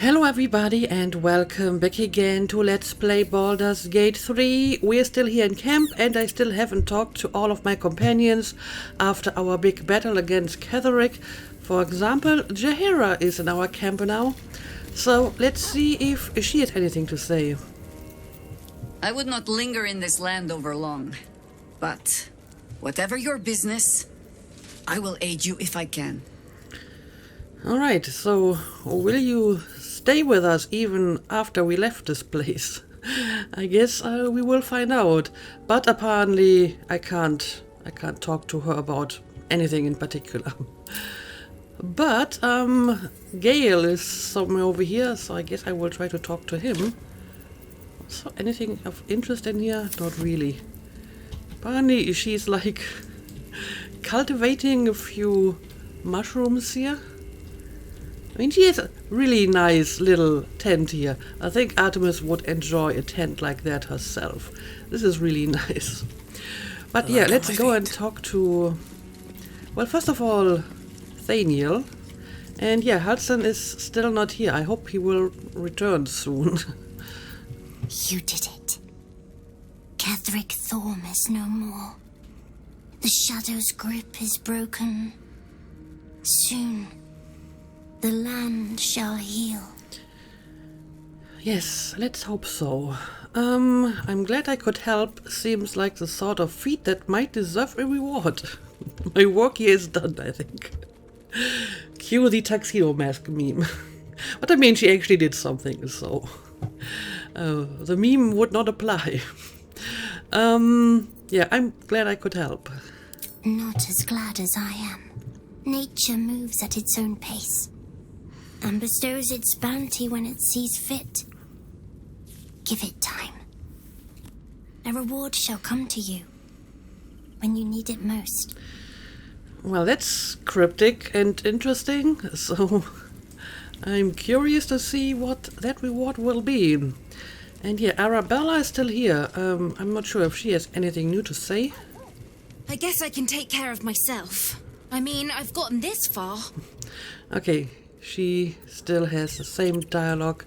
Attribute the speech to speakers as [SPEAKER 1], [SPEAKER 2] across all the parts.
[SPEAKER 1] Hello everybody and welcome back again to Let's Play Baldur's Gate 3. We're still here in camp and I still haven't talked to all of my companions after our big battle against Ketheric. For example, Jaheira is in our camp now. So let's see if she has anything to say.
[SPEAKER 2] I would not linger in this land over long. But whatever your business, I will aid you if I can.
[SPEAKER 1] Alright, so will you stay with us even after we left this place? I guess we will find out. But apparently I can't talk to her about anything in particular. But Gale is somewhere over here, so I guess I will try to talk to him. So anything of interest in here? Not really. Apparently she's like cultivating a few mushrooms here. I mean, she has a really nice little tent here. I think Artemis would enjoy a tent like that herself. This is really nice. But yeah, let's go and talk to... Well, first of all, Thaniel. And yeah, Hudson is still not here. I hope he will return soon.
[SPEAKER 3] You did it. Ketheric Thorm is no more. The Shadow's grip is broken. Soon, the land shall heal.
[SPEAKER 1] Yes, let's hope so. I'm glad I could help. Seems like the sort of feat that might deserve a reward. My work here is done, I think. Cue the tuxedo mask meme. But I mean, she actually did something, so... the meme would not apply. Yeah, I'm glad I could help.
[SPEAKER 3] Not as glad as I am. Nature moves at its own pace and bestows its bounty when it sees fit. Give it time. A reward shall come to you when you need it most.
[SPEAKER 1] Well, that's cryptic and interesting, so I'm curious to see what that reward will be. And yeah, Arabella is still here. I'm not sure if she has anything new to say.
[SPEAKER 4] I guess I can take care of myself. I mean, I've gotten this far.
[SPEAKER 1] Okay, she still has the same dialogue.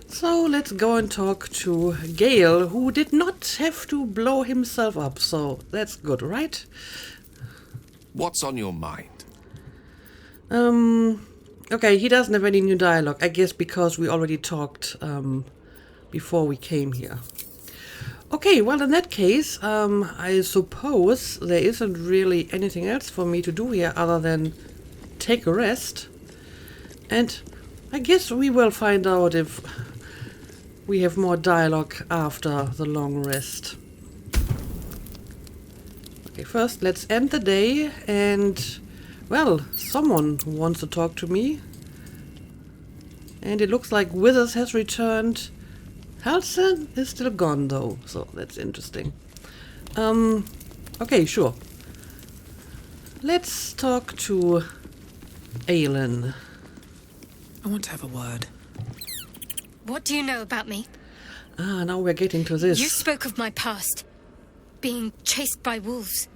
[SPEAKER 1] So let's go and talk to Gale, who did not have to blow himself up, so that's good, right?
[SPEAKER 5] What's on your mind?
[SPEAKER 1] Okay, he doesn't have any new dialogue, I guess because we already talked before we came here. Okay, well in that case, I suppose there isn't really anything else for me to do here other than take a rest. And I guess we will find out if we have more dialogue after the long rest. Okay, first let's end the day and, well, someone wants to talk to me. And it looks like Withers has returned. Halson is still gone though, so that's interesting. Okay, sure. Let's talk to Aelin.
[SPEAKER 6] I want to have a word.
[SPEAKER 4] What do you know about me?
[SPEAKER 1] Ah, now we're getting to this.
[SPEAKER 4] You spoke of my past. Being chased by wolves.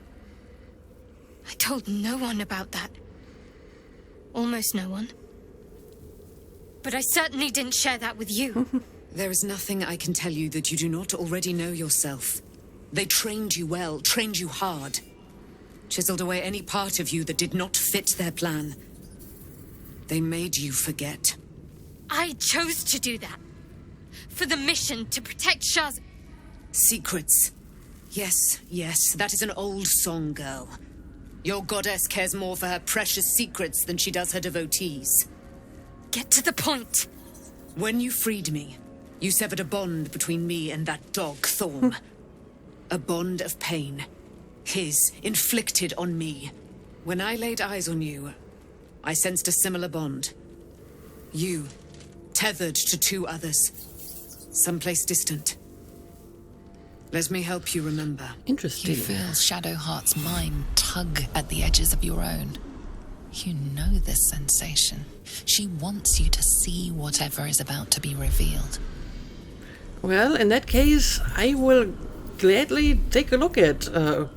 [SPEAKER 4] I told no one about that. Almost no one. But I certainly didn't share that with you.
[SPEAKER 2] There is nothing I can tell you that you do not already know yourself. They trained you well, trained you hard. Chiseled away any part of you that did not fit their plan. They made you forget.
[SPEAKER 4] I chose to do that. For the mission to protect Shaz.
[SPEAKER 2] Secrets. Yes, yes, that is an old song, girl. Your goddess cares more for her precious secrets than she does her devotees.
[SPEAKER 4] Get to the point.
[SPEAKER 2] When you freed me, you severed a bond between me and that dog, Thorm. A bond of pain. His, inflicted on me. When I laid eyes on you, I sensed a similar bond. You, tethered to two others. Someplace distant. Let me help you remember.
[SPEAKER 1] Interesting.
[SPEAKER 6] You feel Shadowheart's mind tug at the edges of your own. You know this sensation. She wants you to see whatever is about to be revealed.
[SPEAKER 1] Well, in that case, I will gladly take a look at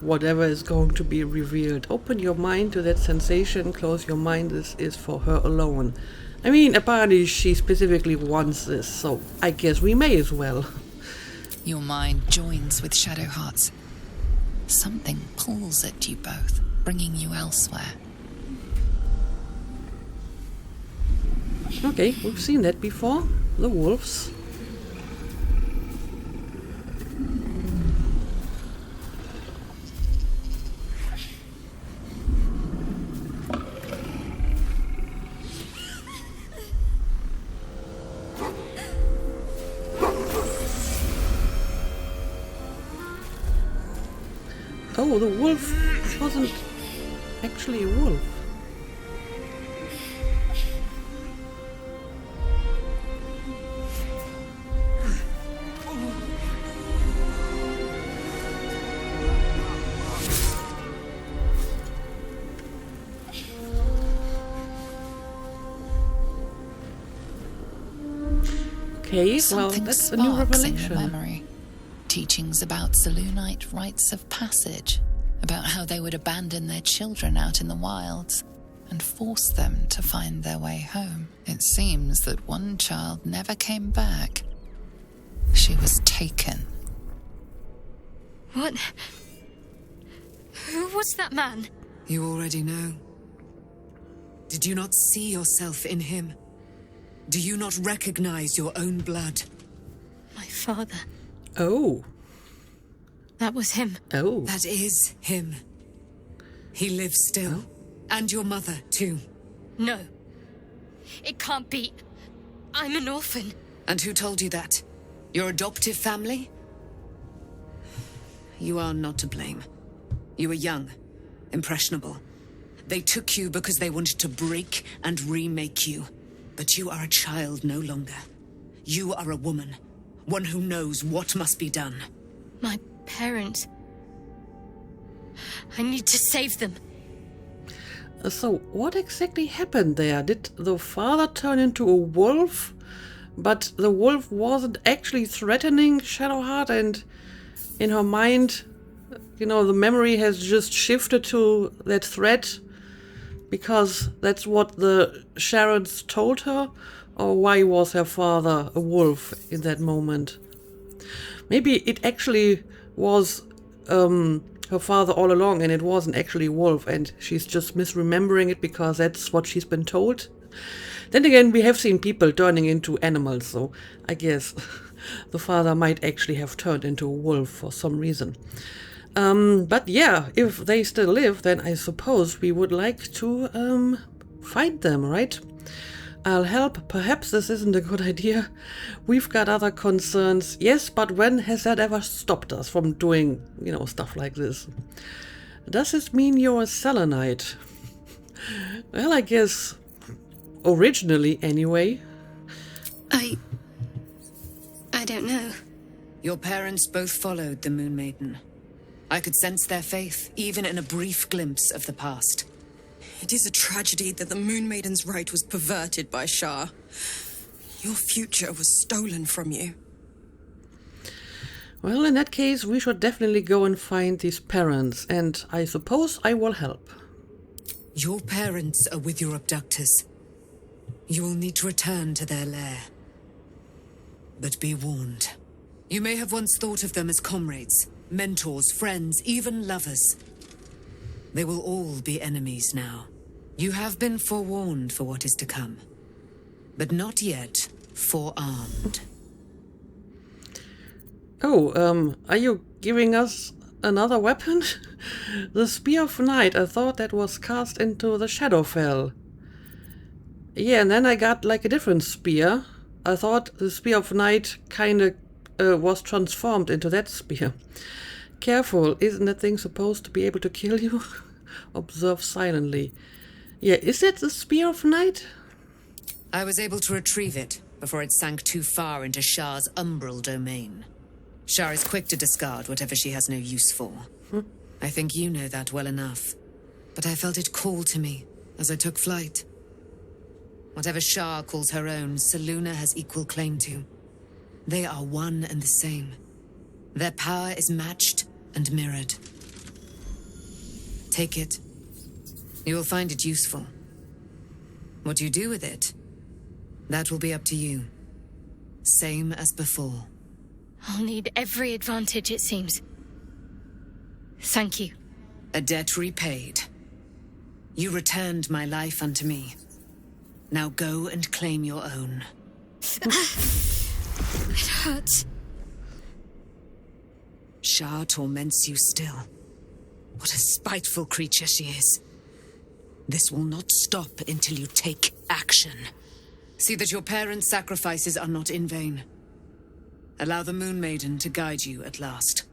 [SPEAKER 1] whatever is going to be revealed. Open your mind to that sensation. Close your mind. This is for her alone. I mean, apparently she specifically wants this, so I guess we may as well.
[SPEAKER 6] Your mind joins with Shadowheart's. Something pulls at you both, bringing you elsewhere.
[SPEAKER 1] Okay, we've seen that before. The wolves. Oh, the wolf wasn't actually a wolf. Okay, well,
[SPEAKER 6] Something
[SPEAKER 1] that's a new
[SPEAKER 6] sparks in your
[SPEAKER 1] revelation.
[SPEAKER 6] memory. Teachings about Selûnite rites of passage, about how they would abandon their children out in the wilds and force them to find their way home. It seems that one child never came back. She was taken.
[SPEAKER 4] What? Who was that man?
[SPEAKER 2] You already know. Did you not see yourself in him? Do you not recognize your own blood?
[SPEAKER 4] My father.
[SPEAKER 1] Oh.
[SPEAKER 4] That was him.
[SPEAKER 1] Oh.
[SPEAKER 2] That is him. He lives still. And your mother, too.
[SPEAKER 4] No. It can't be. I'm an orphan.
[SPEAKER 2] And who told you that? Your adoptive family? You are not to blame. You were young, impressionable. They took you because they wanted to break and remake you. But you are a child no longer. You are a woman. One who knows what must be done.
[SPEAKER 4] My parents. I need to save them.
[SPEAKER 1] So, what exactly happened there? Did the father turn into a wolf? But the wolf wasn't actually threatening Shadowheart, and in her mind, you know, the memory has just shifted to that threat because that's what the Sharons told her? Or why was her father a wolf in that moment? Maybe it actually was her father all along and it wasn't actually a wolf and she's just misremembering it because that's what she's been told. Then again, we have seen people turning into animals, so I guess the father might actually have turned into a wolf for some reason. But yeah, if they still live, then I suppose we would like to find them, right? I'll help. Perhaps this isn't a good idea. We've got other concerns. Yes, but when has that ever stopped us from doing, you know, stuff like this? Does this mean you're a Selenite? Well, I guess originally anyway.
[SPEAKER 4] I don't know.
[SPEAKER 2] Your parents both followed the Moon Maiden. I could sense their faith, even in a brief glimpse of the past.
[SPEAKER 7] It is a tragedy that the Moon Maiden's right was perverted by Shar. Your future was stolen from you.
[SPEAKER 1] Well, in that case, we should definitely go and find these parents, and I suppose I will help.
[SPEAKER 2] Your parents are with your abductors. You will need to return to their lair. But be warned. You may have once thought of them as comrades, mentors, friends, even lovers. They will all be enemies now. You have been forewarned for what is to come, but not yet forearmed.
[SPEAKER 1] Oh, are you giving us another weapon? The Spear of Night, I thought that was cast into the Shadowfell. Yeah, and then I got like a different spear. I thought the Spear of Night kinda was transformed into that spear. Careful, isn't that thing supposed to be able to kill you? Observe silently. Yeah, is it the Spear of Night?
[SPEAKER 2] I was able to retrieve it before it sank too far into Shar's umbral domain. Shar is quick to discard whatever she has no use for. I think you know that well enough. But I felt it call to me as I took flight. Whatever Shar calls her own, Selûne has equal claim to. They are one and the same. Their power is matched and mirrored. Take it. You will find it useful. What you do with it That will be up to you. Same as before.
[SPEAKER 4] I'll need every advantage, it seems. Thank you.
[SPEAKER 2] A debt repaid. You returned my life unto me. Now go and claim your own.
[SPEAKER 4] It hurts.
[SPEAKER 2] Shah torments you still. What a spiteful creature she is. This will not stop until you take action. See that your parents' sacrifices are not in vain. Allow the Moon Maiden to guide you at last.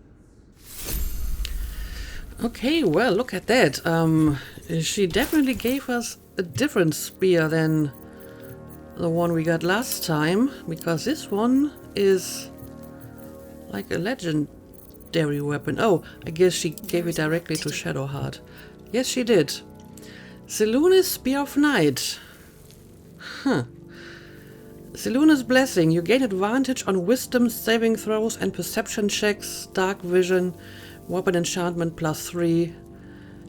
[SPEAKER 1] Okay, well, look at that. She definitely gave us a different spear than the one we got last time, because this one is like a legendary weapon. Oh, I guess she gave it directly to Shadowheart. Yes, she did. Seluna's Spear of Night. Huh. Seluna's Blessing. You gain advantage on wisdom saving throws and perception checks, dark vision, weapon enchantment +3,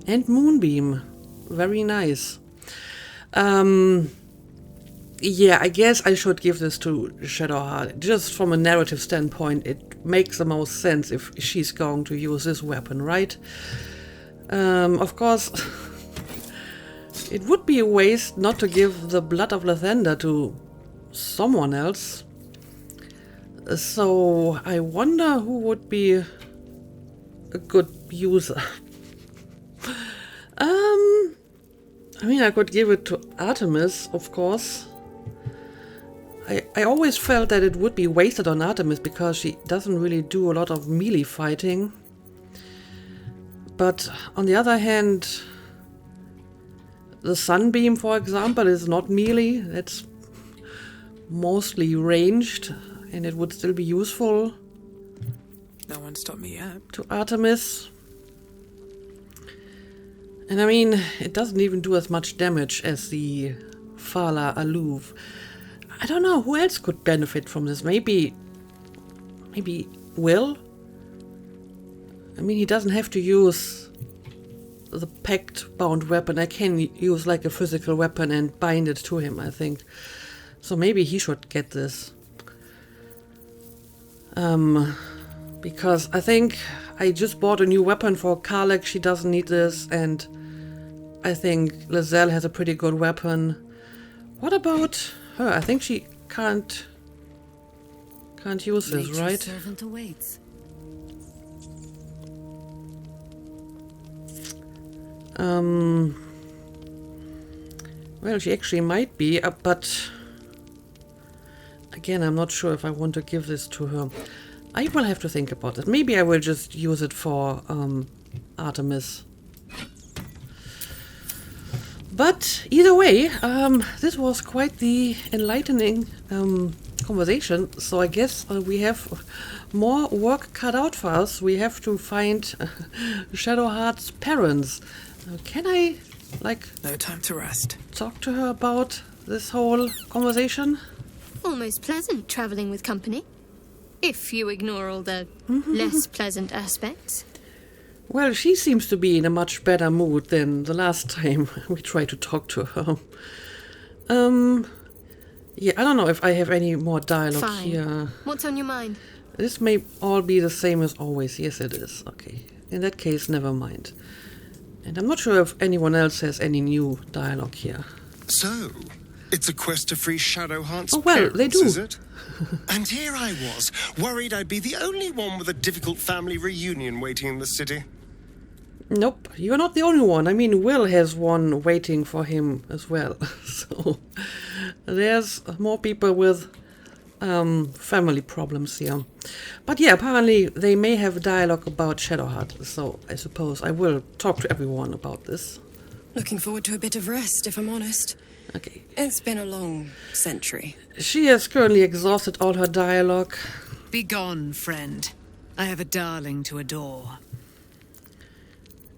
[SPEAKER 1] and moonbeam. Very nice. Yeah, I guess I should give this to Shadowheart. Just from a narrative standpoint, it makes the most sense if she's going to use this weapon, right? Of course, it would be a waste not to give the Blood of Lathander to someone else. So I wonder who would be a good user. I mean, I could give it to Artemis, of course. I always felt that it would be wasted on Artemis because she doesn't really do a lot of melee fighting. But on the other hand, the Sunbeam, for example, is not melee. That's mostly ranged, and it would still be useful.
[SPEAKER 8] No one stopped me yet.
[SPEAKER 1] To Artemis. And I mean, it doesn't even do as much damage as the Fala Aluv. I don't know who else could benefit from this. Maybe Will? I mean, he doesn't have to use the pact bound weapon. I can use like a physical weapon and bind it to him, I think. So maybe he should get this. Because I think I just bought a new weapon for Karlek. She doesn't need this, and I think Lizelle has a pretty good weapon. What about her? I think she can't use this,
[SPEAKER 2] Nature's
[SPEAKER 1] right?
[SPEAKER 2] servant awaits.
[SPEAKER 1] Well, she actually might be, but again, I'm not sure if I want to give this to her. I will have to think about it. Maybe I will just use it for Artemis. But either way, this was quite the enlightening conversation. So I guess we have more work cut out for us. We have to find Shadowheart's parents. Can I, like,
[SPEAKER 8] No time to rest.
[SPEAKER 1] talk to her about this whole conversation?
[SPEAKER 4] Almost pleasant traveling with company. If you ignore all the less pleasant aspects.
[SPEAKER 1] Well, she seems to be in a much better mood than the last time we tried to talk to her. Yeah, I don't know if I have any more dialogue
[SPEAKER 4] Fine.
[SPEAKER 1] here.
[SPEAKER 4] What's on your mind?
[SPEAKER 1] This may all be the same as always. Yes, it is. Okay. In that case, never mind. And I'm not sure if anyone else has any new dialogue here.
[SPEAKER 9] So, it's a quest to free Shadowheart's
[SPEAKER 1] Oh, well,
[SPEAKER 9] parents,
[SPEAKER 1] they do.
[SPEAKER 9] is it? And here I was, worried I'd be the only one with a difficult family reunion waiting in the city.
[SPEAKER 1] Nope, you're not the only one. I mean, Will has one waiting for him as well. So, there's more people with family problems here. But yeah, apparently they may have dialogue about Shadowheart. So, I suppose I will talk to everyone about this.
[SPEAKER 7] Looking forward to a bit of rest, if I'm honest.
[SPEAKER 1] Okay.
[SPEAKER 7] It's been a long century.
[SPEAKER 1] She has currently exhausted all her dialogue.
[SPEAKER 2] Begone, friend. I have a darling to adore.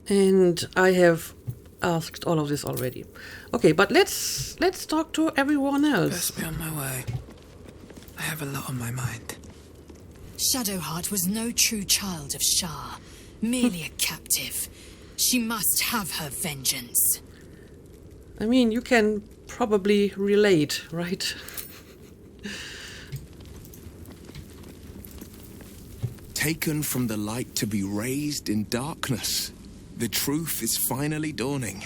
[SPEAKER 1] And I have asked all of this already. Okay, but let's talk to everyone else.
[SPEAKER 8] Best be on my way. I have a lot on my mind.
[SPEAKER 2] Shadowheart was no true child of Shah, merely a captive. She must have her vengeance.
[SPEAKER 1] I mean, you can probably relate, right?
[SPEAKER 5] Taken from the light to be raised in darkness. The truth is finally dawning.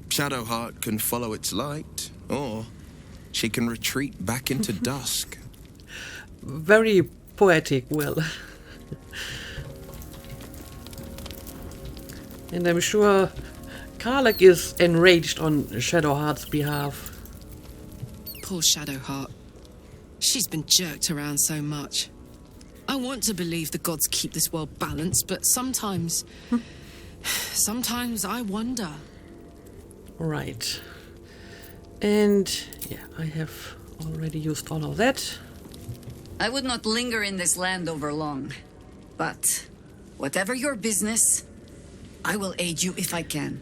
[SPEAKER 5] Shadowheart can follow its light, or she can retreat back into dusk.
[SPEAKER 1] Very poetic, Will. And I'm sure Karlach is enraged on Shadowheart's behalf.
[SPEAKER 7] Poor Shadowheart. She's been jerked around so much. I want to believe the gods keep this world balanced, but sometimes... sometimes I wonder.
[SPEAKER 1] Right. And yeah, I have already used all of that.
[SPEAKER 10] I would not linger in this land over long. But whatever your business, I will aid you if I can.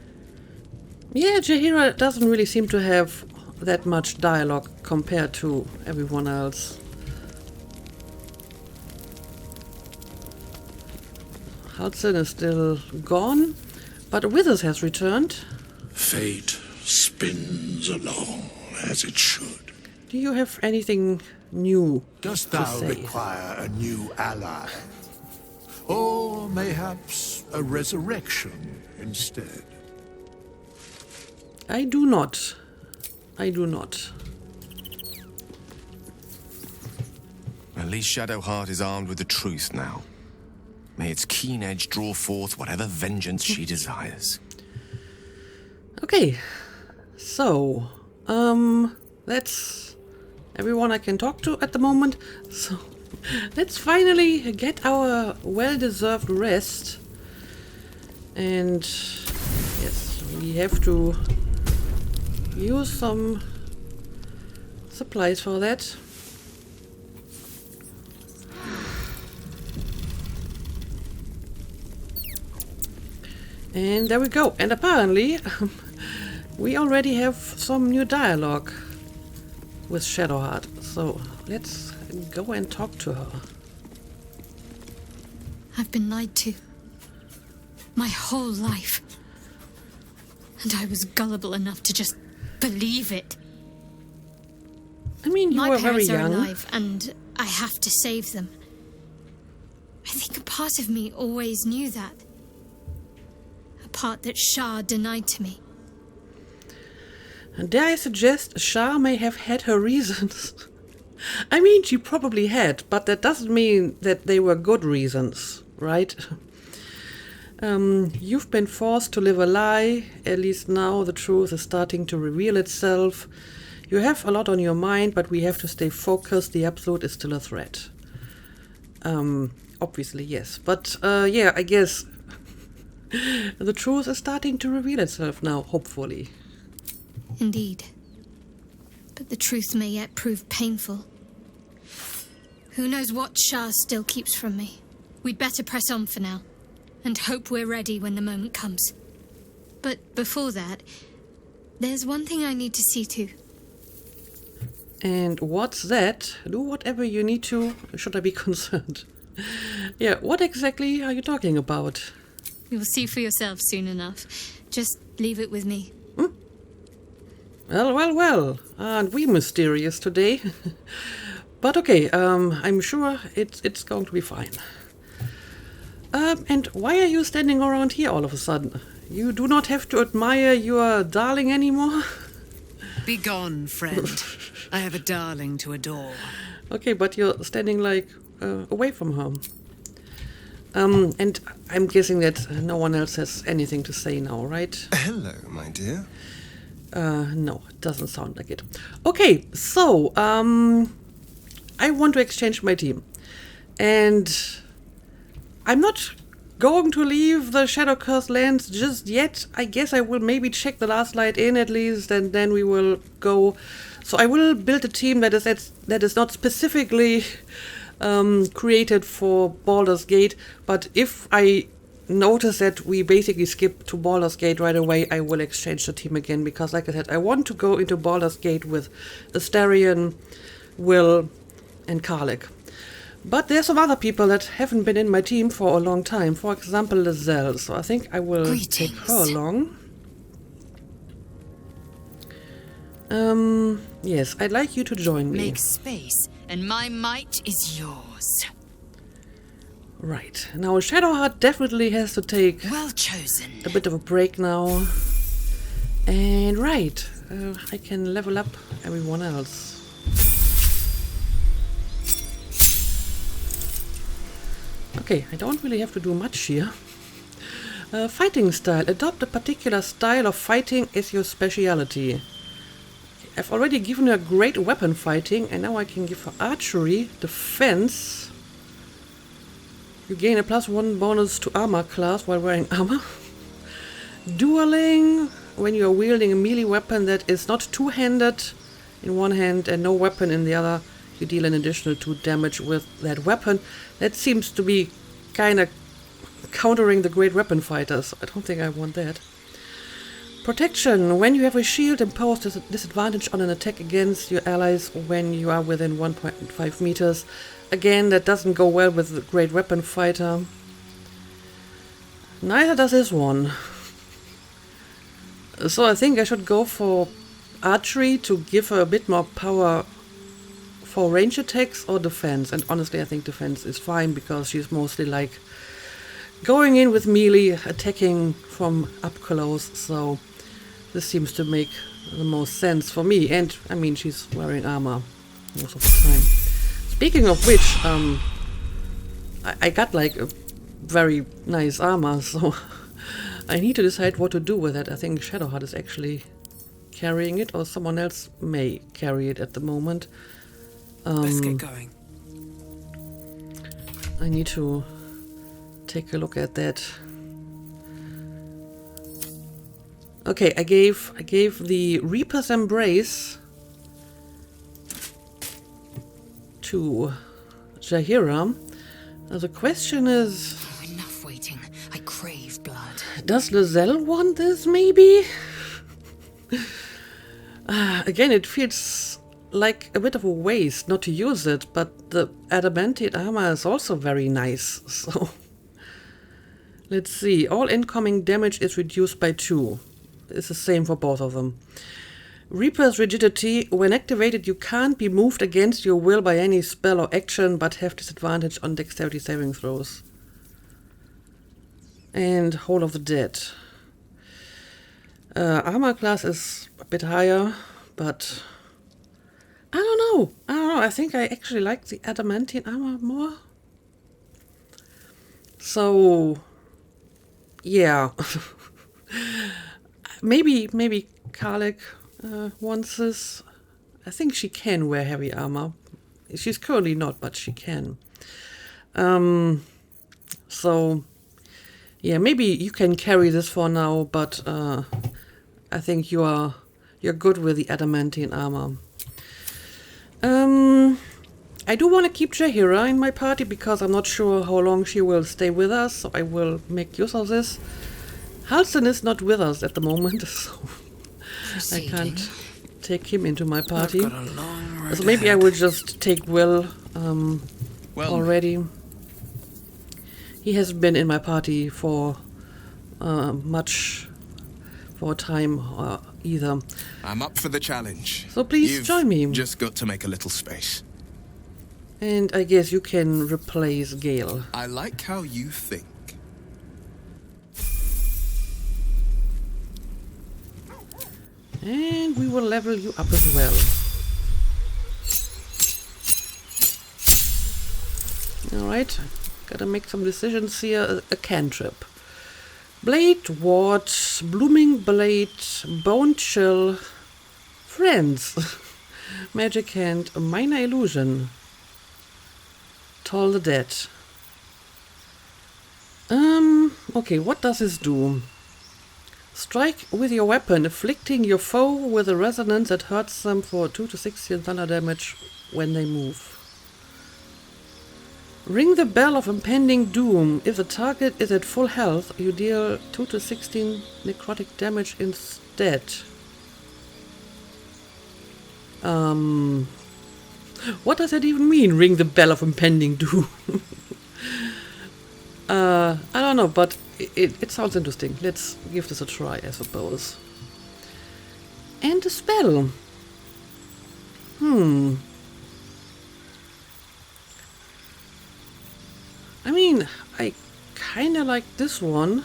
[SPEAKER 1] Yeah, Jaheira doesn't really seem to have that much dialogue compared to everyone else. Hudson is still gone, but Withers has returned.
[SPEAKER 11] Fate spins along as it should.
[SPEAKER 1] Do you have anything new
[SPEAKER 11] Dost
[SPEAKER 1] to
[SPEAKER 11] thou
[SPEAKER 1] say?
[SPEAKER 11] require a new ally? Or mayhaps a resurrection instead?
[SPEAKER 1] I do not. I do not.
[SPEAKER 5] At least Shadowheart is armed with the truth now. May its keen edge draw forth whatever vengeance she desires.
[SPEAKER 1] Okay, so, that's everyone I can talk to at the moment. So, let's finally get our well-deserved rest. And, yes, we have to use some supplies for that. And there we go. And apparently, we already have some new dialogue with Shadowheart. So let's go and talk to her.
[SPEAKER 4] I've been lied to. My whole life. And I was gullible enough to just believe it.
[SPEAKER 1] I mean, you
[SPEAKER 4] My
[SPEAKER 1] were very
[SPEAKER 4] parents are
[SPEAKER 1] young.
[SPEAKER 4] alive, and I have to save them. I think a part of me always knew that. A part that Shah denied to me.
[SPEAKER 1] And dare I suggest Shah may have had her reasons. I mean, she probably had, but that doesn't mean that they were good reasons, right? You've been forced to live a lie. At least now the truth is starting to reveal itself. You have a lot on your mind, but we have to stay focused. The Absolute is still a threat. Obviously, yes. But, yeah, I guess the truth is starting to reveal itself now, hopefully.
[SPEAKER 4] Indeed. But the truth may yet prove painful. Who knows what Shah still keeps from me? We'd better press on for now, and hope we're ready when the moment comes. But before that, there's one thing I need to see to.
[SPEAKER 1] And what's that? Do whatever you need to. Should I be concerned? Yeah, what exactly are you talking about?
[SPEAKER 4] You'll see for yourself soon enough. Just leave it with me.
[SPEAKER 1] Well. Aren't we mysterious today? But okay, I'm sure it's going to be fine. And why are you standing around here all of a sudden? You do not have to admire your darling anymore?
[SPEAKER 2] Begone, friend. I have a darling to adore.
[SPEAKER 1] Okay, but you're standing, like, away from her. And I'm guessing that no one else has anything to say now, right?
[SPEAKER 9] Hello, my dear.
[SPEAKER 1] No, it doesn't sound like it. Okay, so, I want to exchange my team. And I'm not going to leave the Shadow Curse lands just yet. I guess I will maybe check the last light in at least, and then we will go. So I will build a team that is not specifically created for Baldur's Gate, but if I notice that we basically skip to Baldur's Gate right away, I will exchange the team again, because like I said, I want to go into Baldur's Gate with Astarion, Will, and Karlach. But there's some other people that haven't been in my team for a long time. For example, Lizelle. So I think I will take her along. Yes, I'd like you to join me.
[SPEAKER 2] Make space, and my might is yours.
[SPEAKER 1] Right. Now, Shadowheart definitely has to take
[SPEAKER 2] Well chosen.
[SPEAKER 1] a bit of a break now. And right, I can level up everyone else. Okay, I don't really have to do much here. Fighting style. Adopt a particular style of fighting as your speciality. I've already given her great weapon fighting, and now I can give her archery, defense. You gain a +1 bonus to armor class while wearing armor. Dueling. When you are wielding a melee weapon that is not two-handed in one hand and no weapon in the other, you deal an additional 2 damage with that weapon. That seems to be kind of countering the great weapon fighters. I don't think I want that. Protection. When you have a shield, impose a disadvantage on an attack against your allies when you are within 1.5 meters. Again, that doesn't go well with the great weapon fighter. Neither does this one. So I think I should go for archery to give her a bit more power for range attacks or defense. And honestly, I think defense is fine because she's mostly like going in with melee, attacking from up close. So this seems to make the most sense for me. And I mean, she's wearing armor most of the time. Speaking of which, I got like a very nice armor, so I need to decide what to do with it. I think Shadowheart is actually carrying it, or someone else may carry it at the moment.
[SPEAKER 8] Let's get going.
[SPEAKER 1] I need to take a look at that. Okay, I gave the Reaper's Embrace to Jaheira. Now the question is,
[SPEAKER 2] Enough waiting. I crave blood.
[SPEAKER 1] does Lizelle want this, maybe? Again, it feels like a bit of a waste not to use it, but the adamantine armor is also very nice, so... Let's see. All incoming damage is reduced by 2. It's the same for both of them. Reaper's Rigidity. When activated, you can't be moved against your will by any spell or action, but have disadvantage on dexterity saving throws. And Hall of the Dead. Armor class is a bit higher, but I don't know. I think I actually like the adamantine armor more. So, yeah. maybe Karlek wants this. I think she can wear heavy armor. She's currently not, but she can. So, yeah, maybe you can carry this for now, but I think you're good with the adamantine armor. I do want to keep Jaheira in my party because I'm not sure how long she will stay with us, so I will make use of this. Halsin is not with us at the moment, so I can't take him into my party. So maybe I will just take Will already. He hasn't been in my party for much for time either.
[SPEAKER 5] I'm up for the challenge.
[SPEAKER 1] So please join me.
[SPEAKER 5] Just got to make a little space.
[SPEAKER 1] And I guess you can replace Gale.
[SPEAKER 5] I like how you think.
[SPEAKER 1] And we will level you up as well. Alright, gotta make some decisions here. A cantrip. Blade, Ward, Blooming Blade, Bone Chill, Friends, Magic Hand, a Minor Illusion, Toll the Dead. Okay, what does this do? Strike with your weapon, afflicting your foe with a resonance that hurts them for 2 to 16 thunder damage when they move. Ring the bell of impending doom. If the target is at full health, you deal 2 to 16 necrotic damage instead. What does that even mean, ring the bell of impending doom? I don't know, but it sounds interesting. Let's give this a try, I suppose. And the spell. I mean, I kinda like this one.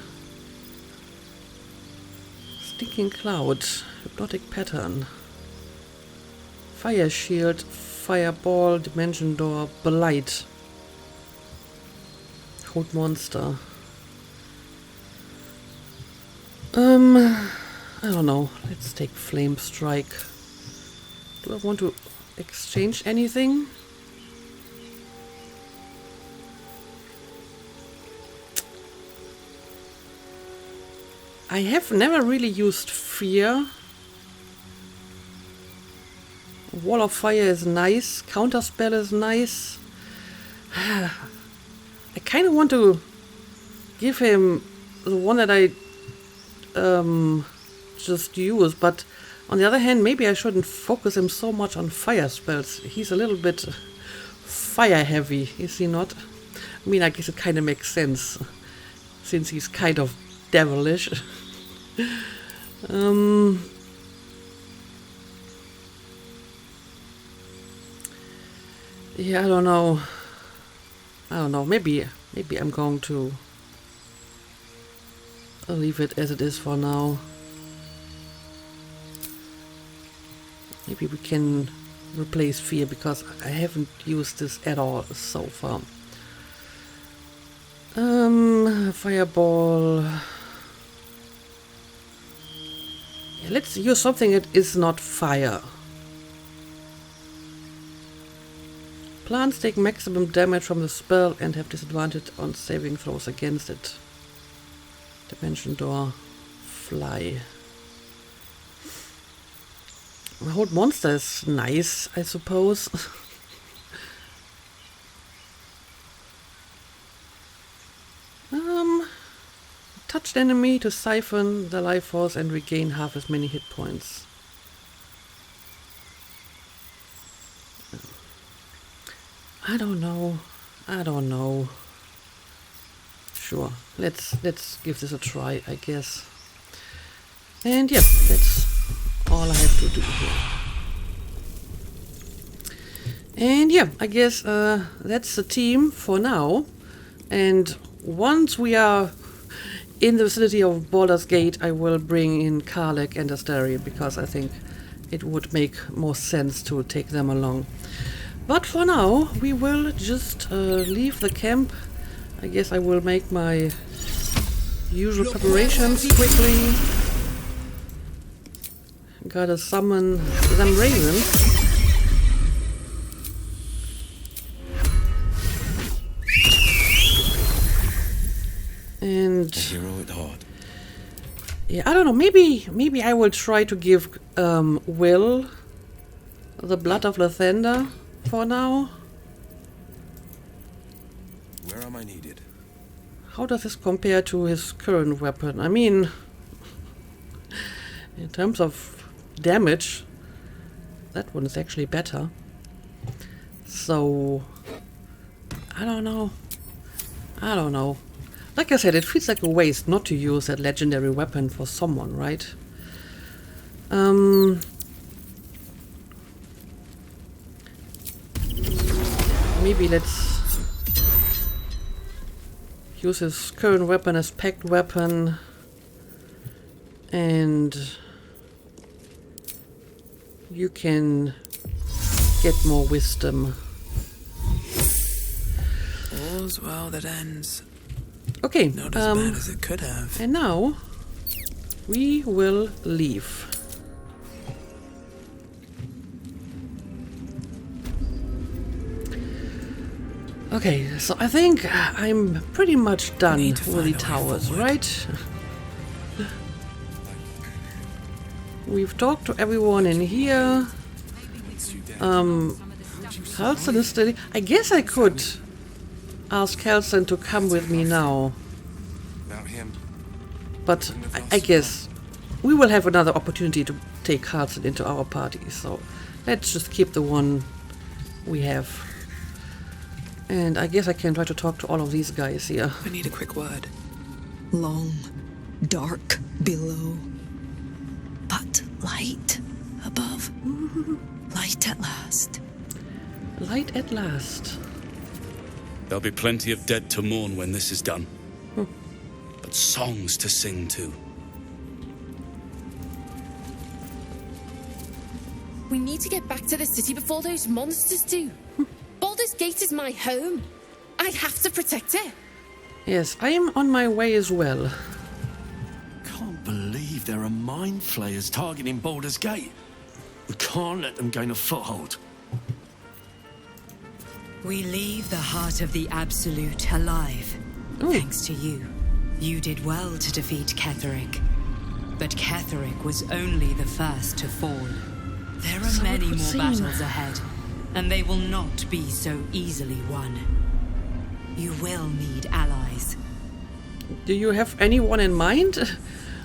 [SPEAKER 1] Stinking Cloud, Hypnotic Pattern, Fire Shield, Fireball, Dimension Door, Blight, Hold Monster. I don't know. Let's take Flame Strike. Do I want to exchange anything? I have never really used Fear. Wall of Fire is nice. Counterspell is nice. I kind of want to give him the one that I just used, but on the other hand, maybe I shouldn't focus him so much on fire spells. He's a little bit fire heavy, is he not? I mean, I guess it kind of makes sense, since he's kind of devilish. Yeah, I don't know. Maybe I'm going to leave it as it is for now. Maybe we can replace Fear, because I haven't used this at all so far. Fireball. Yeah, let's use something that is not fire. Plants take maximum damage from the spell and have disadvantage on saving throws against it. Dimension Door. Fly. Hold Monster is nice, I suppose. Touched enemy to siphon the life force and regain half as many hit points. I don't know. Sure, let's give this a try, I guess. And yeah, that's all I have to do here. And yeah, I guess that's the team for now. And once we are in the vicinity of Baldur's Gate, I will bring in Karlach and Astarion, because I think it would make more sense to take them along. But for now, we will just leave the camp. I guess I will make my usual preparations quickly. Gotta summon them ravens. And yeah, I don't know. Maybe I will try to give Will the Blood of Lathander for now.
[SPEAKER 5] Where am I needed?
[SPEAKER 1] How does this compare to his current weapon? I mean, in terms of damage, that one is actually better. So, I don't know. Like I said, it feels like a waste not to use that legendary weapon for someone, right? Maybe let's use his current weapon as packed weapon, and you can get more wisdom.
[SPEAKER 8] All's well that ends.
[SPEAKER 1] Okay,
[SPEAKER 8] Not as bad as it could have.
[SPEAKER 1] And now we will leave. Okay, so I think I'm pretty much done with the towers, right? We've talked to everyone in here. Halsin is still... I guess I could ask Halsin to come with me now. But I guess we will have another opportunity to take Halsin into our party, so let's just keep the one we have. And I guess I can try to talk to all of these guys here.
[SPEAKER 8] I need a quick word.
[SPEAKER 2] Long, dark below, but light
[SPEAKER 6] above. Light at last.
[SPEAKER 1] Light at last.
[SPEAKER 12] There'll be plenty of dead to mourn when this is done. But songs to sing too.
[SPEAKER 13] We need to get back to the city before those monsters do. Baldur's Gate is my home. I have to protect it.
[SPEAKER 1] Yes, I am on my way as well.
[SPEAKER 14] Can't believe there are mind flayers targeting Baldur's Gate. We can't let them gain a foothold.
[SPEAKER 2] We leave the heart of the Absolute alive. Thanks to you. You did well to defeat Ketheric. But Ketheric was only the first to fall. There are many more battles ahead, and they will not be so easily won. You will need allies.
[SPEAKER 1] Do you have anyone in mind?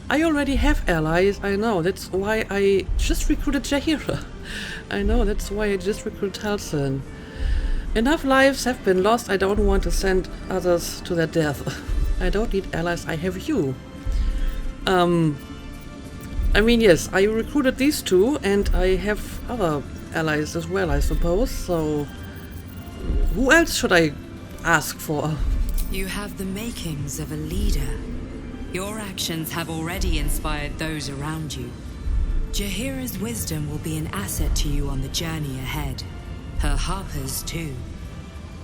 [SPEAKER 1] I already have allies, I know. That's why I just recruited Jaheira. I know, that's why I just recruited Halcyon. Enough lives have been lost, I don't want to send others to their death. I don't need allies, I have you. I mean, yes, I recruited these two, and I have other allies as well, I suppose, so... Who else should I ask for?
[SPEAKER 2] You have the makings of a leader. Your actions have already inspired those around you. Jaheira's wisdom will be an asset to you on the journey ahead. Her harpers, too.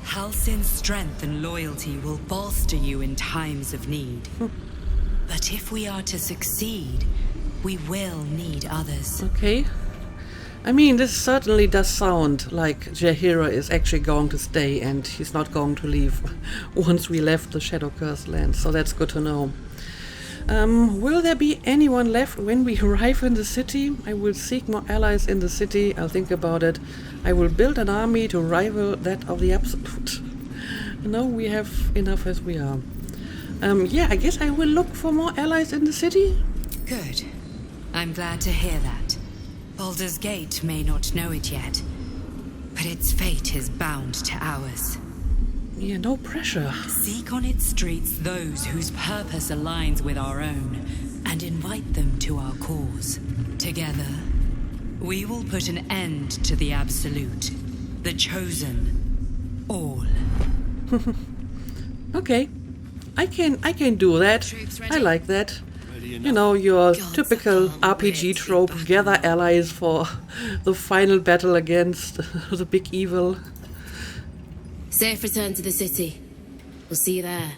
[SPEAKER 2] Halcyon's strength and loyalty will bolster you in times of need. But if we are to succeed, we will need others.
[SPEAKER 1] Okay. I mean, this certainly does sound like Jaheira is actually going to stay and he's not going to leave once we left the Shadow Curse land, so that's good to know. Will there be anyone left when we arrive in the city? I will seek more allies in the city. I'll think about it. I will build an army to rival that of the Absolute. No, we have enough as we are. Yeah, I guess I will look for more allies in the city.
[SPEAKER 2] Good. I'm glad to hear that. Baldur's Gate may not know it yet, but its fate is bound to ours.
[SPEAKER 1] Yeah, no pressure.
[SPEAKER 2] Seek on its streets those whose purpose aligns with our own, and invite them to our cause. Together, we will put an end to the Absolute, the Chosen, all.
[SPEAKER 1] Okay, I can do that. I like that. You know, your typical RPG trope, gather allies for the final battle against the big evil.
[SPEAKER 13] Safe return to the city. We'll see you there,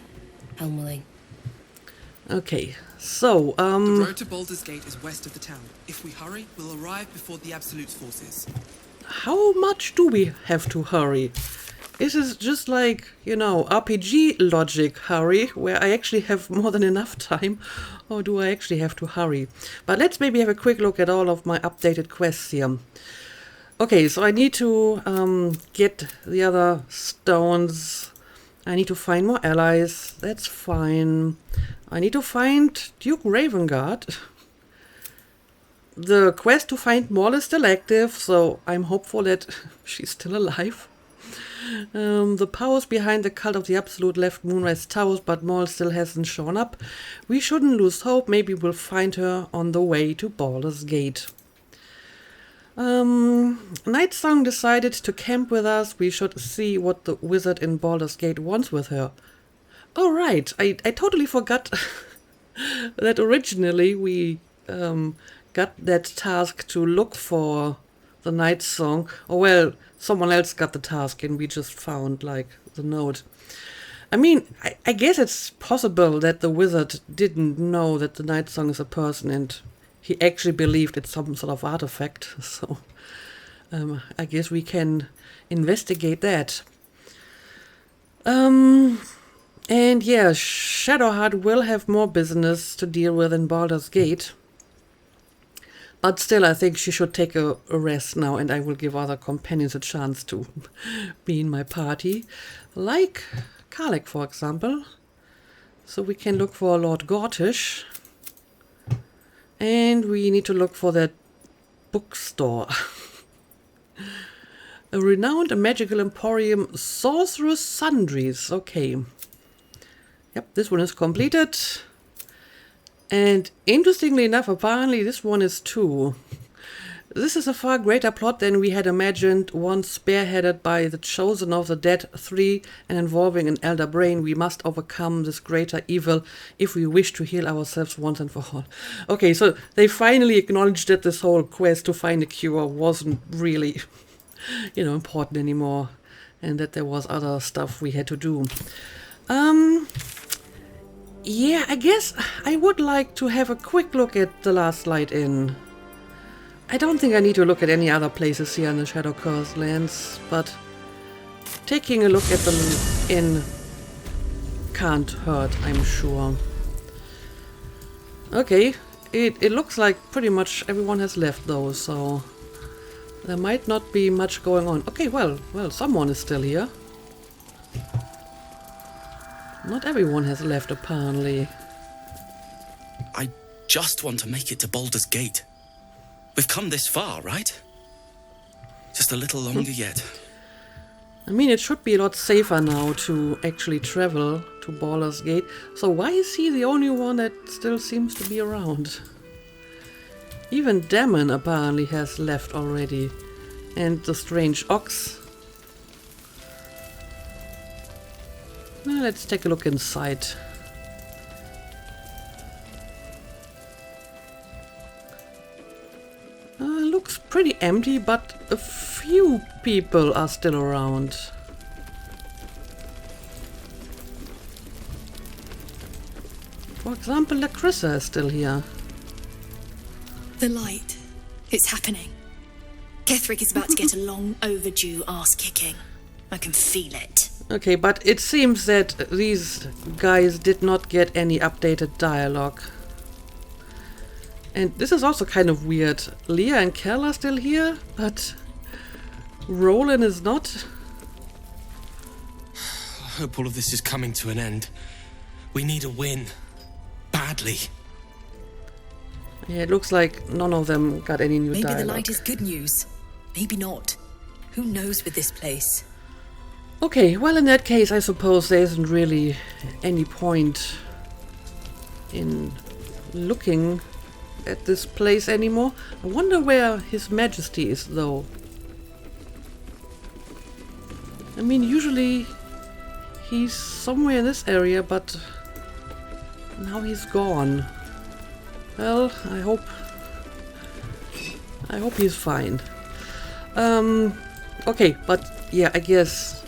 [SPEAKER 13] Helmling.
[SPEAKER 1] Okay, so,
[SPEAKER 8] The road to Baldur's Gate is west of the town. If we hurry, we'll arrive before the Absolute's forces.
[SPEAKER 1] how much do we have to hurry? Is this just like, you know, RPG logic hurry, where I actually have more than enough time, or do I actually have to hurry? But let's maybe have a quick look at all of my updated quests here. Okay, so I need to get the other stones. I need to find more allies. That's fine. I need to find Duke Ravengard. The quest to find Maul is still active, so I'm hopeful that she's still alive. The powers behind the cult of the Absolute left Moonrise Towers, but Maul still hasn't shown up. We shouldn't lose hope. Maybe we'll find her on the way to Baldur's Gate. Nightsong decided to camp with us. We should see what the wizard in Baldur's Gate wants with her. Oh right, I totally forgot that originally we got that task to look for the Nightsong. Or well, someone else got the task and we just found like the note. I mean, I guess it's possible that the wizard didn't know that the Nightsong is a person and he actually believed it's some sort of artifact, so I guess we can investigate that. And yeah, Shadowheart will have more business to deal with in Baldur's Gate. But still, I think she should take a rest now, and I will give other companions a chance to be in my party. Like Karlek, for example. So we can look for Lord Gortish. And we need to look for that bookstore. A renowned magical emporium, Sorcerer's Sundries. Okay. Yep, this one is completed. And interestingly enough, apparently this one is too. This is a far greater plot than we had imagined, one spearheaded by the Chosen of the Dead 3 and involving an elder brain. We must overcome this greater evil if we wish to heal ourselves once and for all. Okay, so they finally acknowledged that this whole quest to find a cure wasn't really, important anymore, and that there was other stuff we had to do. Yeah, I guess I would like to have a quick look at the last light inn. I don't think I need to look at any other places here in the Shadow Curse lands, but taking a look at them in can't hurt, I'm sure. Okay, it looks like pretty much everyone has left though, so there might not be much going on. Okay, well, someone is still here. Not everyone has left, apparently.
[SPEAKER 12] I just want to make it to Baldur's Gate. We've come this far, right? Just a little longer yet.
[SPEAKER 1] I mean, it should be a lot safer now to actually travel to Baldur's Gate. So why is he the only one that still seems to be around? Even Damon apparently has left already. And the strange ox. Well, let's take a look inside. Looks pretty empty, but a few people are still around. For example, Lacrissa is still here.
[SPEAKER 15] The light. It's happening. Ketherick is about to get a long overdue ass-kicking. I can feel it.
[SPEAKER 1] Okay, but it seems that these guys did not get any updated dialogue. And this is also kind of weird. Leah and Kel are still here, but Roland is not.
[SPEAKER 5] I hope all of this is coming to an end. We need a win. Badly.
[SPEAKER 1] Yeah, it looks like none of them got any new dialogue.
[SPEAKER 15] Maybe the light is good news. Maybe not. Who knows with this place?
[SPEAKER 1] Okay, well in that case I suppose there isn't really any point in looking at this place anymore. I wonder where His Majesty is though. I mean, usually he's somewhere in this area, but now he's gone. Well, I hope he's fine. Okay, but yeah, I guess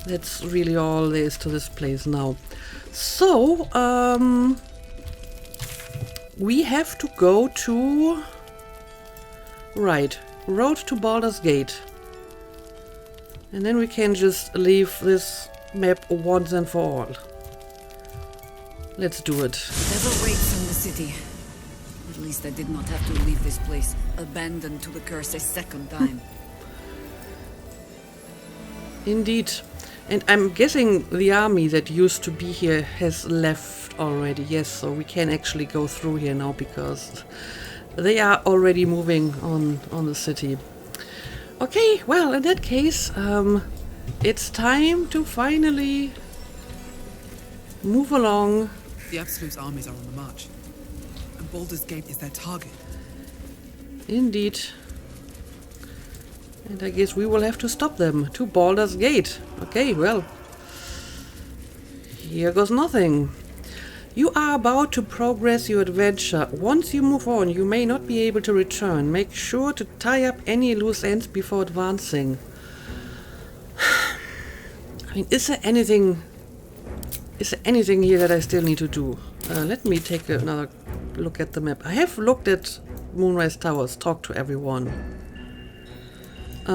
[SPEAKER 1] that's really all there is to this place now. So, we have to go to... Right, road to Baldur's Gate. And then we can just leave this map once and for all. Let's do it.
[SPEAKER 10] Never break from the city. At least I did not have to leave this place, abandoned to the curse a second time.
[SPEAKER 1] Indeed. And I'm guessing the army that used to be here has left already. Yes, so we can actually go through here now because they are already moving on the city. Okay, well, in that case, it's time to finally move along.
[SPEAKER 8] The Absolute's armies are on the march, and Baldur's Gate is their target.
[SPEAKER 1] Indeed. And I guess we will have to stop them to Baldur's Gate. Okay, well, here goes nothing. You are about to progress your adventure. Once you move on, you may not be able to return. Make sure to tie up any loose ends before advancing. I mean, is there anything here that I still need to do? Let me take another look at the map. I have looked at Moonrise Towers, talked to everyone. I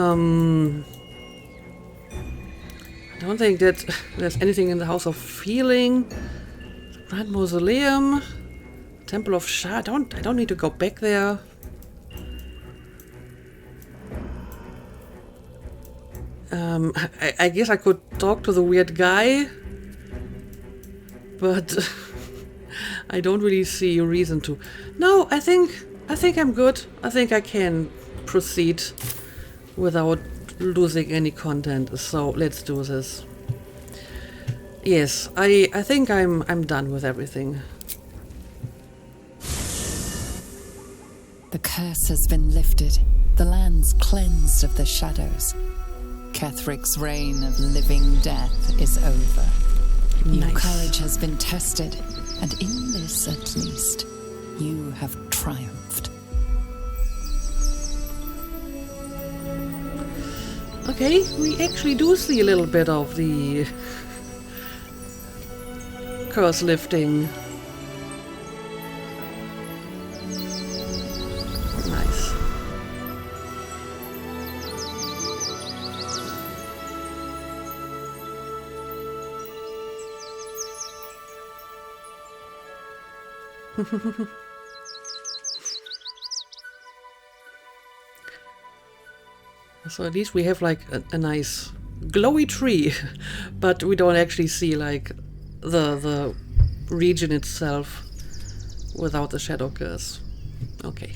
[SPEAKER 1] don't think that there's anything in the House of Feeling. Grand Mausoleum, Temple of Shah. I don't need to go back there. I guess I could talk to the weird guy, but I don't really see a reason to. No, I think I'm good. I think I can proceed without losing any content. So let's do this. Yes, I think I'm done with everything.
[SPEAKER 6] The curse has been lifted. The land's cleansed of the shadows. Kethric's reign of living death is over. Your courage has been tested, and in this at least, you have triumphed.
[SPEAKER 1] Okay, we actually do see a little bit of the curse lifting. Nice. So at least we have like a nice glowy tree, but we don't actually see like the region itself without the shadow curse. Okay.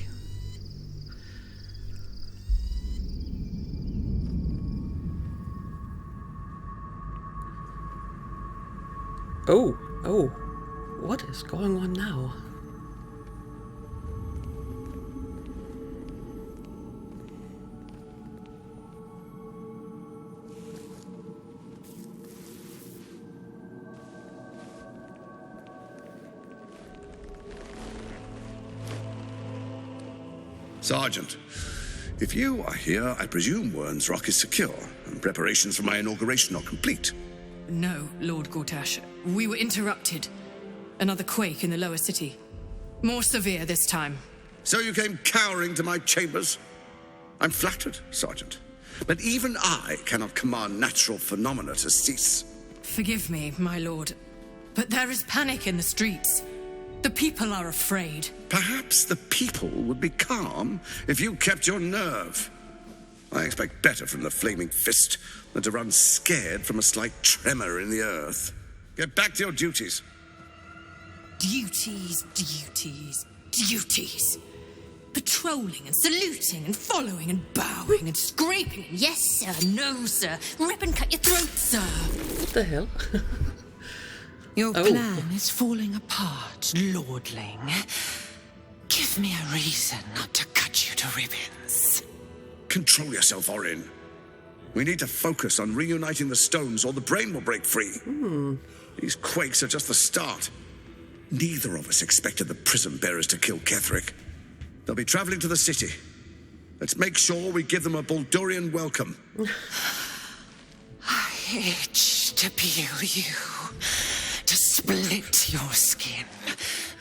[SPEAKER 1] Oh, what is going on now?
[SPEAKER 16] Sergeant, if you are here, I presume Wern's Rock is secure, and preparations for my inauguration are complete.
[SPEAKER 17] No, Lord Gortash. We were interrupted. Another quake in the lower city. More severe this time.
[SPEAKER 16] So you came cowering to my chambers? I'm flattered, Sergeant. But even I cannot command natural phenomena to cease.
[SPEAKER 17] Forgive me, my lord, but there is panic in the streets. The people are afraid.
[SPEAKER 16] Perhaps the people would be calm if you kept your nerve. I expect better from the flaming fist than to run scared from a slight tremor in the earth. Get back to your duties.
[SPEAKER 17] Duties, duties, duties. Patrolling and saluting and following and bowing and scraping. Yes, sir. No, sir. Rip and cut your throat, sir.
[SPEAKER 1] What the hell?
[SPEAKER 18] Your plan is falling apart, lordling. Give me a reason not to cut you to ribbons.
[SPEAKER 16] Control yourself, Orin. We need to focus on reuniting the stones or the brain will break free. These quakes are just the start. Neither of us expected the prison bearers to kill Ketheric. They'll be traveling to the city. Let's make sure we give them a Baldurian welcome.
[SPEAKER 18] I itch to peel you, to split your skin,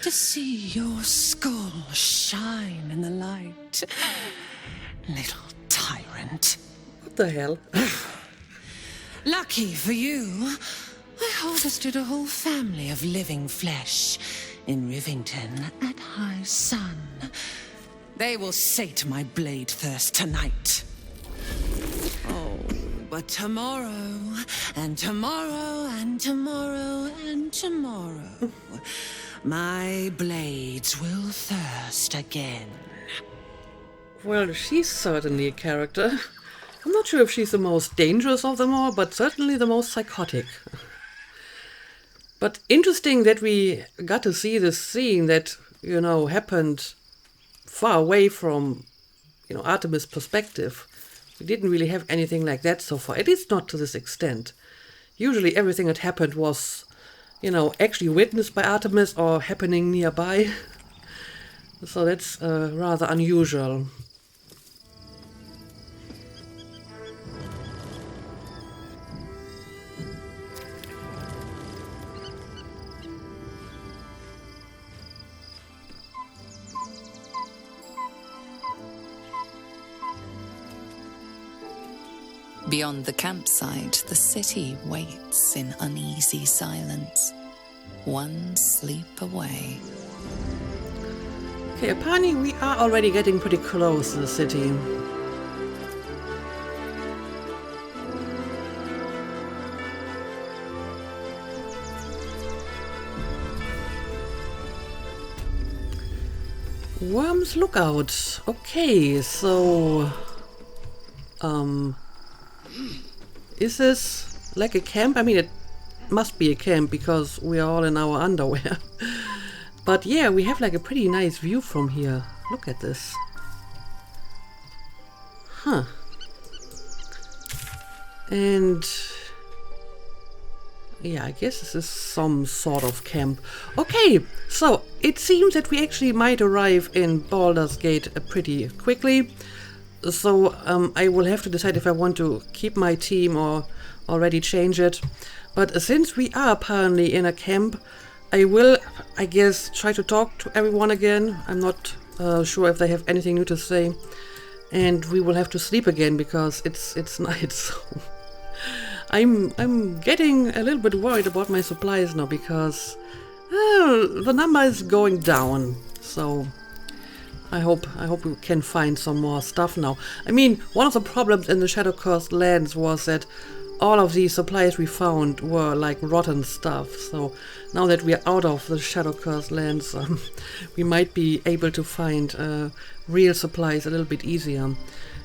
[SPEAKER 18] to see your skull shine in the light. Little tyrant.
[SPEAKER 1] What the hell?
[SPEAKER 18] Lucky for you, I harvested a whole family of living flesh in Rivington at high sun. They will sate my blade thirst tonight. Oh, but tomorrow, and tomorrow, and tomorrow, and tomorrow, my blades will thirst again.
[SPEAKER 1] Well, she's certainly a character. I'm not sure if she's the most dangerous of them all, but certainly the most psychotic. But interesting that we got to see this scene that, you know, happened far away from, you know, Artemis' perspective. We didn't really have anything like that so far, at least not to this extent. Usually everything that happened was, you know, actually witnessed by Artemis or happening nearby. So that's rather unusual.
[SPEAKER 6] Beyond the campsite, the city waits in uneasy silence, one sleep away.
[SPEAKER 1] Okay, apparently we are already getting pretty close to the city. Worm's Lookout. Okay, so... is this like a camp? I mean, it must be a camp because we are all in our underwear. But yeah, we have like a pretty nice view from here. Look at this. Huh. And yeah, I guess this is some sort of camp. Okay, so it seems that we actually might arrive in Baldur's Gate pretty quickly. So I will have to decide if I want to keep my team or already change it. But since we are apparently in a camp, I will, I guess, try to talk to everyone again. I'm not sure if they have anything new to say. And we will have to sleep again because it's night. So I'm getting a little bit worried about my supplies now because the number is going down. So I hope we can find some more stuff now. I mean, one of the problems in the Shadow Cursed lands was that all of these supplies we found were like rotten stuff. So now that we are out of the Shadow Cursed lands, we might be able to find real supplies a little bit easier.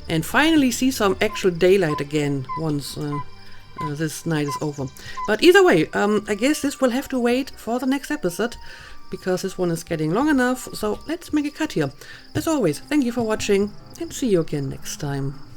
[SPEAKER 1] And finally see some actual daylight again once this night is over. But either way, I guess this will have to wait for the next episode, because this one is getting long enough, so let's make a cut here. As always, thank you for watching, and see you again next time.